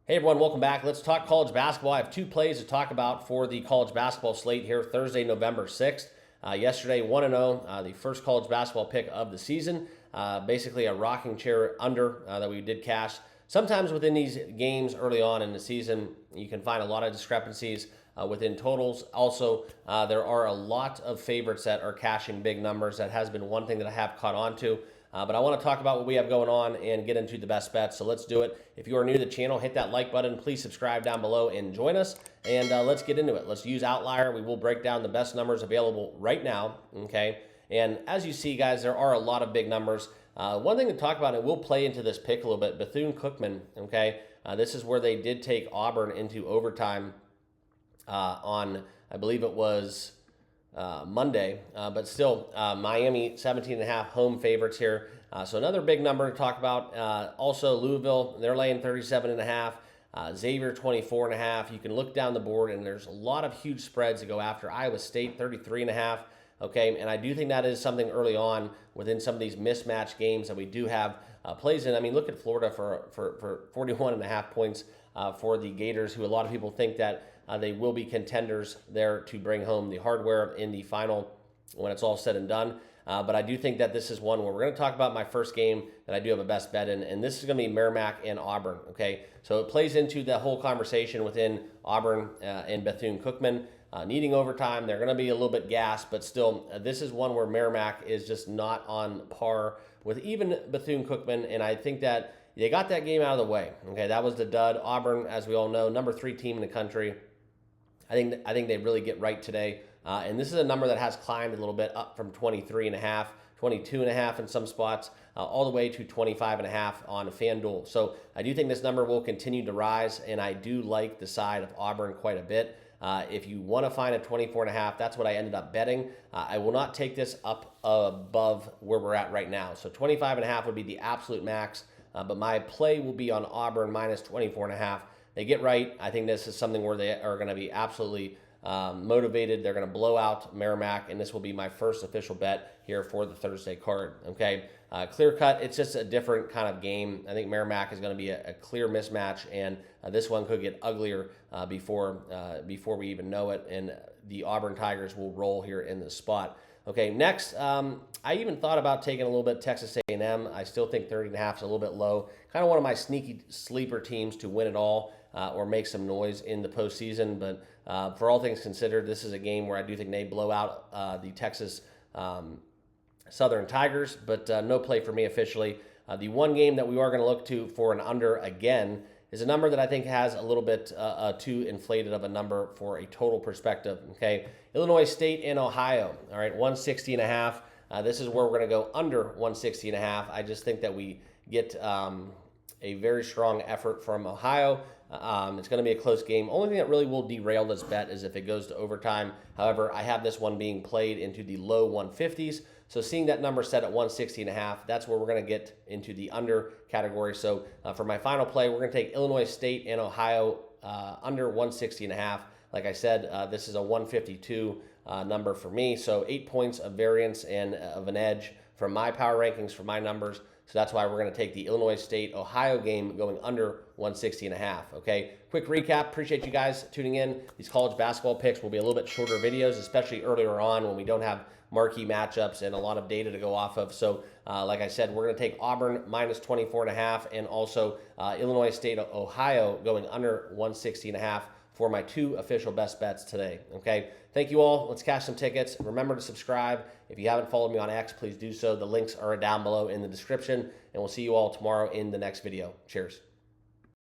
Hey everyone, welcome back. Let's talk college basketball. I have two plays to talk about for the college basketball slate here Thursday, November 6th. Yesterday, 1-0, the first college basketball pick of the season. Basically a rocking chair under that we did cash. Sometimes within these games early on in the season, you can find a lot of discrepancies within totals. Also, there are a lot of favorites that are cashing big numbers. That has been one thing that I have caught on to. But I want to talk about what we have going on and get into the best bets. So let's do it. If you are new to the channel, hit that like button. Please subscribe down below and join us. And let's get into it. Let's use Outlier. We will break down the best numbers available right now. Okay. And as you see, guys, there are a lot of big numbers. One thing to talk about, and we'll play into this pick a little bit, Bethune-Cookman. Okay. This is where they did take Auburn into overtime on, I believe it was Monday, but still Miami 17.5 home favorites here. So another big number to talk about. Also Louisville, they're laying 37.5. Xavier 24.5. You can look down the board and there's a lot of huge spreads to go after. Iowa State 33.5. Okay, and I do think that is something early on within some of these mismatch games that we do have plays in. I mean, look at Florida for 41.5 points for the Gators, who a lot of people think that they will be contenders there to bring home the hardware in the final when it's all said and done. But I do think that this is one where we're going to talk about my first game that I do have a best bet in, and this is going to be Merrimack and Auburn. Okay, so it plays into the whole conversation within Auburn and Bethune-Cookman. Needing overtime, they're going to be a little bit gassed, but still, this is one where Merrimack is just not on par with even Bethune-Cookman, and I think that they got that game out of the way. Okay, that was the dud. Auburn, as we all know, number 3 team in the country. I think they really get right today. And this is a number that has climbed a little bit up from 23.5, 22.5 in some spots, all the way to 25.5 on FanDuel. So I do think this number will continue to rise, and I do like the side of Auburn quite a bit. If you want to find a 24.5, that's what I ended up betting. I will not take this up above where we're at right now. So 25.5 would be the absolute max, but my play will be on Auburn minus 24.5. They get right. I think this is something where they are going to be absolutely motivated. They're going to blow out Merrimack, and this will be my first official bet here for the Thursday card. Okay, clear cut. It's just a different kind of game. I think Merrimack is going to be a clear mismatch, and this one could get uglier before we even know it, and the Auburn Tigers will roll here in this spot. Okay, next, I even thought about taking a little bit Texas A&M. I still think 30.5 is a little bit low. Kind of one of my sneaky sleeper teams to win it all or make some noise in the postseason. But for all things considered, this is a game where I do think they blow out the Texas Southern Tigers, but no play for me officially. The one game that we are going to look to for an under again is a number that I think has a little bit too inflated of a number for a total perspective. Okay, Illinois State and Ohio. All right, 160.5. This is where we're going to go under 160.5. I just think that we get a very strong effort from Ohio. It's going to be a close game. Only thing that really will derail this bet is if it goes to overtime. However, I have this one being played into the low 150s. So seeing that number set at 160.5, that's where we're going to get into the under category. So for my final play, we're going to take Illinois State and Ohio under 160.5. Like I said, this is a 152 number for me. So 8 points of variance and of an edge from my power rankings for my numbers. So that's why we're going to take the Illinois State-Ohio game going under 160.5. Okay, quick recap. Appreciate you guys tuning in. These college basketball picks will be a little bit shorter videos, especially earlier on when we don't have marquee matchups and a lot of data to go off of. So like I said, we're going to take Auburn minus 24.5 and also Illinois State-Ohio going under 160.5 for my 2 official best bets today. Okay, thank you all. Let's cash some tickets. Remember to subscribe. If you haven't followed me on X, please do so. The links are down below in the description, and we'll see you all tomorrow in the next video. Cheers.